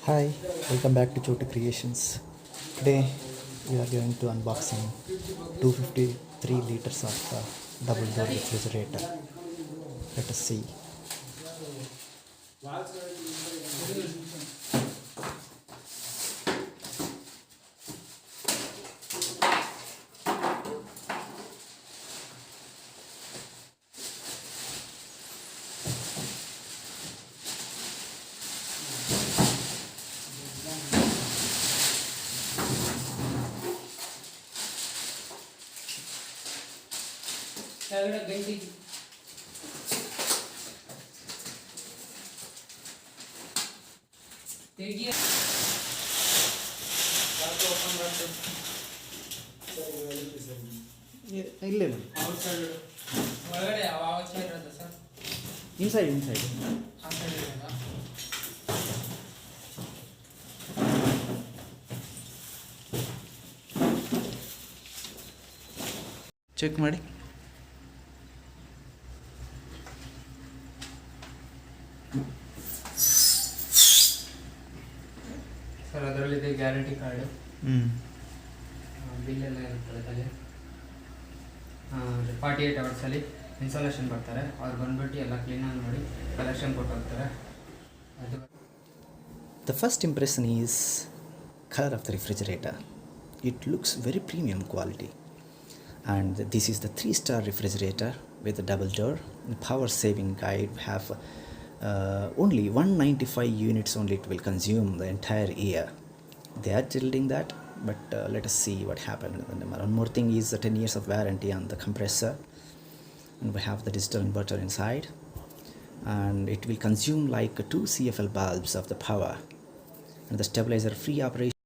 Hi, welcome back to Choti Creations. Today we are going to unboxing 253 liters of double door refrigerator. Let us see. ಇಲ್ಲ ಒಳಗಡೆ ಯಾವ chair ಇರುತ್ತೆ sir inside ಆ side ಇರೋದಾ check ಮಾಡಿ. Sir ಅದರಲ್ಲಿದೆ guarantee card ಹ್ಞೂ bill ಎಲ್ಲ ಇರುತ್ತೆ ಅದರಲ್ಲಿ 48 ಅವರ್ಸಲ್ಲಿ ಇನ್ಸ್ಟಾಲೇಷನ್ ಬರ್ತಾರೆ ಅವ್ರು ಬಂದ್ಬಿಟ್ಟು ಎಲ್ಲ ಕ್ಲೀನಾಗಿ ಮಾಡಿ ಕಲೆಕ್ಷನ್ ಕೊಟ್ಟು ಹೋಗ್ತಾರೆ. ಅದು The first impression is color of the refrigerator. It looks very premium quality. And this is the 3-star refrigerator with a double door. The power saving guide have only 195 units only it will consume the entire year. They are telling that, but let us see what happened. One more thing is the 10 years of warranty on the compressor, and we have the digital inverter inside, and it will consume like 2 CFL bulbs of the power, and the stabilizer free operation.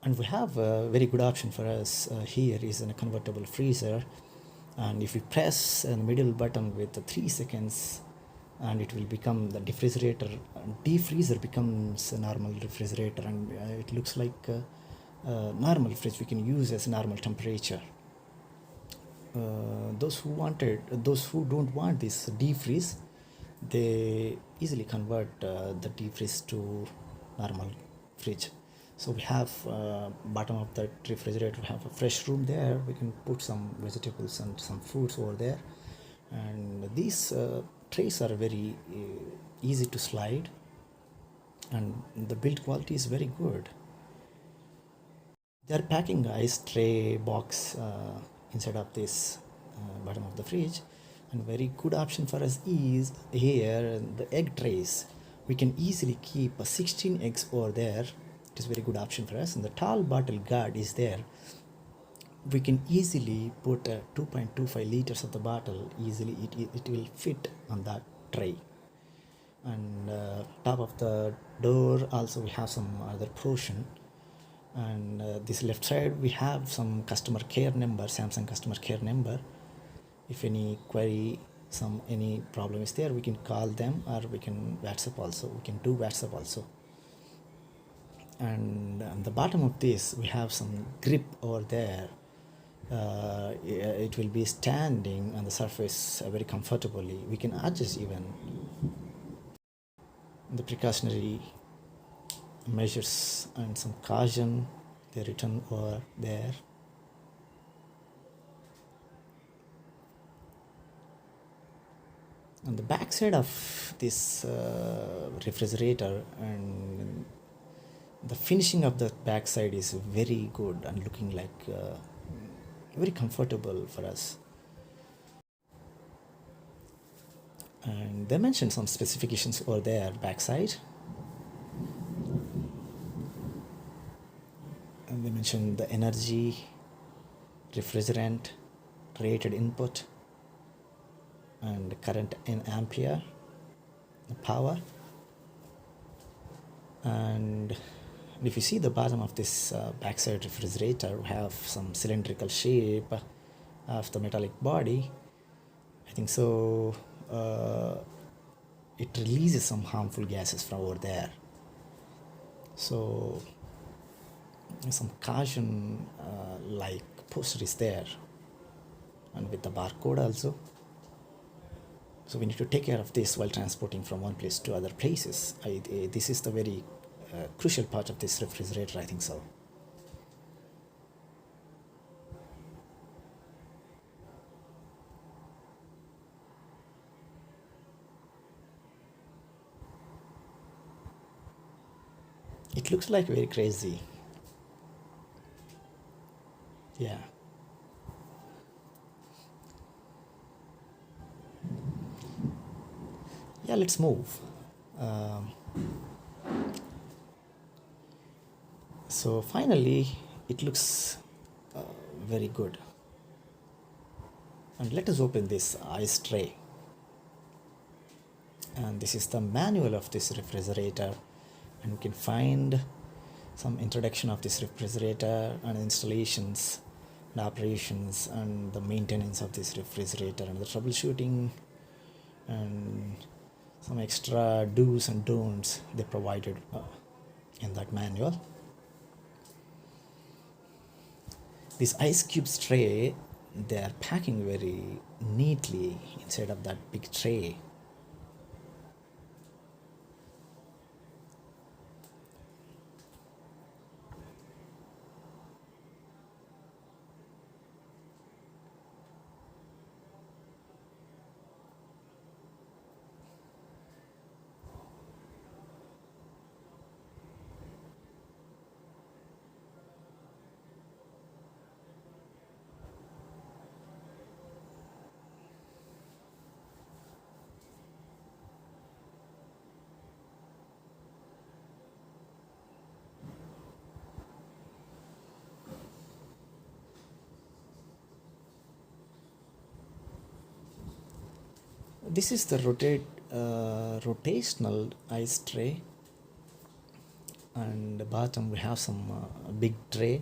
And we have a very good option for us here is in a convertible freezer, and if you press the middle button with 3 seconds, and it will become the refrigerator. Defreezer becomes a normal refrigerator, and it looks like a normal fridge we can use as normal temperature. Those who don't want this defreeze, they easily convert the defreeze to normal fridge. So we have bottom of the refrigerator, we have a fresh room there. We can put some vegetables and some fruits over there, and these trays are very easy to slide, and the build quality is very good. They are packing a ice tray box inside of this bottom of the fridge, and very good option for us is here the egg trays. We can easily keep 16 eggs over there. It is very good option for us, and the tall bottle guard is there. We can easily put 2.25 liters of the bottle easily. It will fit on that tray. And top of the door also we have some other portion, and this left side we have some customer care number, Samsung customer care number. If any query, any problem is there, we can call them, or we can WhatsApp also. We can do WhatsApp also. And on the bottom of this we have some grip over there. It will be standing on the surface very comfortably. We can adjust even the precautionary measures and some caution they written over there. On the back side of this refrigerator, and the finishing of the back side is very good and looking like very comfortable for us. And they mentioned some specifications over there backside, and they mentioned the energy, refrigerant, rated input, and current in ampere, the power. And if you see the bottom of this backside refrigerator, we have some cylindrical shape of the metallic body. I think so it releases some harmful gases from over there. So some caution like poster is there, and with the barcode also. So we need to take care of this while transporting from one place to other places. This is the very crucial part of this refrigerator, I think so. It looks like very crazy. Yeah. Yeah, let's move. Um, so finally, it looks very good. And let us open this ice tray. And this is the manual of this refrigerator, and we can find some introduction of this refrigerator and installations and operations and the maintenance of this refrigerator and the troubleshooting and some extra do's and don'ts they provided in that manual. This ice cubes tray, they are packing very neatly inside of that big tray. This is the rotational ice tray, and the bottom we have some big tray,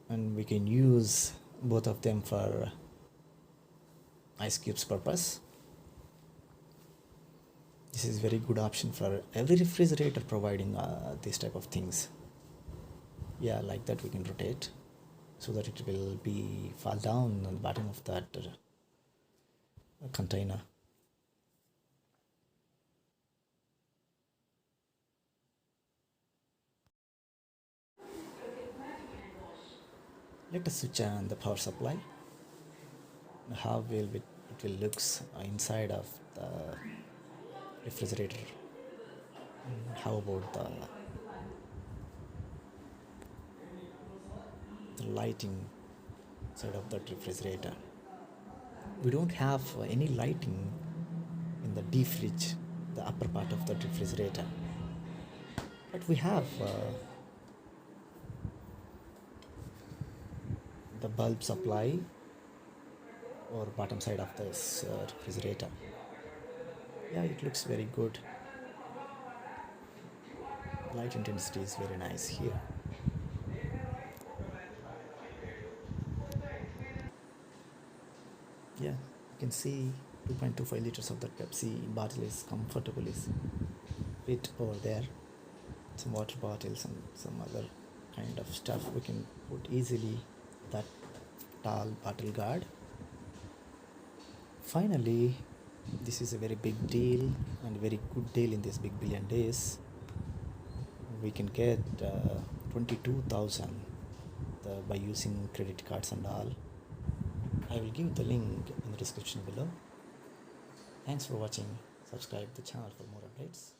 and we can use both of them for ice cubes purpose. This is very good option for every refrigerator providing these type of things. Yeah, like that we can rotate so that it will be fall down on the bottom of that container. Let us switch on the power supply. How will it will looks inside of the refrigerator. How about the lighting side of that refrigerator? We don't have any lighting in the deep fridge, the upper part of the refrigerator, but we have the bulb supply or bottom side of this refrigerator. Yeah, it looks very good. Light intensity is very nice here. Yeah, you can see 2.25 liters of that Pepsi bottle is comfortable is fit over there. Some water bottles and some other kind of stuff we can put easily that tall bottle guard. Finally, this is a very big deal and very good deal in this big billion days. We can get 22,000 by using credit cards and all. I will give the link in the description below. Thanks for watching. Subscribe the channel for more updates.